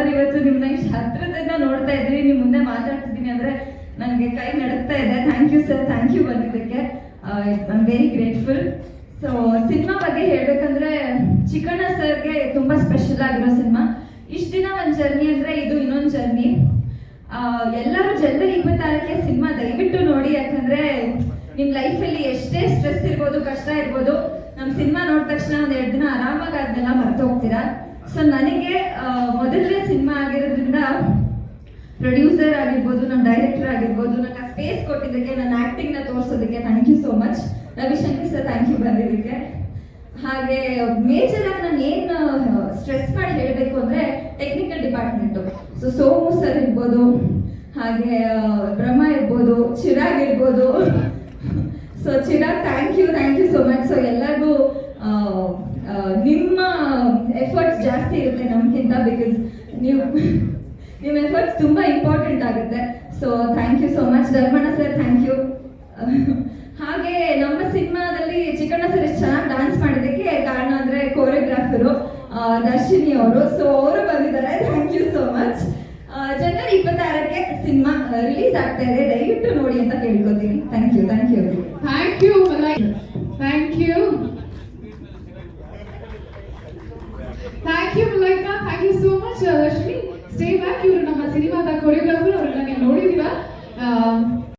ಇವತ್ತು ನಿಮ್ಮನ್ನ ಇಷ್ಟು ಹತ್ರದಿಂದ ನೋಡ್ತಾ ಇದ್ರಿ, ನಿಮ್ಮ ಮುಂದೆ ಮಾತಾಡ್ತಿದ್ದೀನಿ ಅಂದ್ರೆ ನನಗೆ ಕೈ ನಡುತ್ತಾ ಇದೆ. Thank you sir, thank you ಬಂದಿದ್ದಕ್ಕೆ. I am very grateful. So cinema ಬಗ್ಗೆ ಹೇಳ್ಬೇಕಂದ್ರೆ ಚಿಕ್ಕಣ್ಣ ಸರ್ಗೆ ತುಂಬಾ ಸ್ಪೆಷಲ್ ಆಗಿರೋ ಸಿನಿಮಾ. ಇಷ್ಟು ದಿನ ಒಂದು ಜರ್ನಿ ಅಂದ್ರೆ ಇದು ಇನ್ನೊಂದು ಜರ್ನಿ. ಎಲ್ಲರೂ ಜನವರಿ 26ಕ್ಕೆ ಸಿನಿಮಾ ದಯವಿಟ್ಟು ನೋಡಿ, ಯಾಕಂದ್ರೆ ನಿಮ್ಮ ಲೈಫಲ್ಲಿ ಎಷ್ಟೇ ಸ್ಟ್ರೆಸ್ ಇರ್ಬೋದು, ಕಷ್ಟ ಇರ್ಬೋದು, ನಮ್ಮ ಸಿನಿಮಾ ನೋಡಿದ ತಕ್ಷಣ ಒಂದು 2 ದಿನ ಆರಾಮಾಗಿ ಅದನ್ನೆಲ್ಲ ಮರ್ತು ಹೋಗ್ತೀರಾ. ಸೊ ನನಗೆ ಮೊದಲನೇ ಸಿನಿಮಾ ಆಗಿರೋದ್ರಿಂದ ಪ್ರೊಡ್ಯೂಸರ್ ಆಗಿರ್ಬೋದು, ನಮ್ಮ ಡೈರೆಕ್ಟರ್ ಆಗಿರ್ಬೋದು, ನನಗೆ ಆ ಸ್ಪೇಸ್ ಕೊಟ್ಟಿದ್ದಕ್ಕೆ, ನನ್ನ ಆ್ಯಕ್ಟಿಂಗ್ನ ತೋರಿಸೋದಕ್ಕೆ thank you so much. Ravishankar sir thank you ಬಂದಿದ್ದಕ್ಕೆ. ಹಾಗೆ ಮೇಜರ್ ಆಗಿ ನಾನು ಏನು ಸ್ಟ್ರೆಸ್ ಮಾಡಿ ಹೇಳಬೇಕು ಅಂದರೆ technical department. So Somu sir ಇರ್ಬೋದು, ಹಾಗೆ ಬ್ರಹ್ಮ ಇರ್ಬೋದು, ಚಿರಾಗ್ ಇರ್ಬೋದು. So Chirag thank you so much. So ಎಲ್ಲರಿಗೂ ನಿಮ್ಮ ಎಫರ್ಟ್ಸ್ ಜಾಸ್ತಿ ಇರುತ್ತೆ ನಮ್ಗಿಂತ, ಬಿಕಾಸ್ ನಿಮ್ಮ ಎಫರ್ಟ್ಸ್ ತುಂಬ ಇಂಪಾರ್ಟೆಂಟ್ ಆಗುತ್ತೆ. So thank you so much. Dharmanna sir thank you. ಹಾಗೆ ನಮ್ಮ ಸಿನಿಮಾದಲ್ಲಿ ಚಿಕ್ಕಣ್ಣ ಸರ್ ಎಷ್ಟು ಚೆನ್ನಾಗಿ ಡ್ಯಾನ್ಸ್ ಮಾಡೋದಕ್ಕೆ ಕಾರಣ ಅಂದರೆ ಕೋರಿಯೋಗ್ರಾಫರು ದರ್ಶಿನಿ ಅವರು. ಸೊ ಅವರು ಬಂದಿದ್ದಾರೆ, ಥ್ಯಾಂಕ್ ಯು ಸೋ ಮಚ್. ಜನವರಿ 26ಕ್ಕೆ ಸಿನಿಮಾ ರಿಲೀಸ್ ಆಗ್ತಾ ಇದೆ, ದಯವಿಟ್ಟು ನೋಡಿ ಅಂತ ಕೇಳ್ಕೊತೀನಿ. Thank you. Thank you thank you Malaika, thank you so much. Rashmi stay back. ಇವರು ನಮ್ಮ ಸಿನಿಮಾದ ಕೊರಿಯೋಗ್ರಾಫರ್, ಅವ್ರನ್ನ ನೀವು ನೋಡಿದ್ದೀರಾ.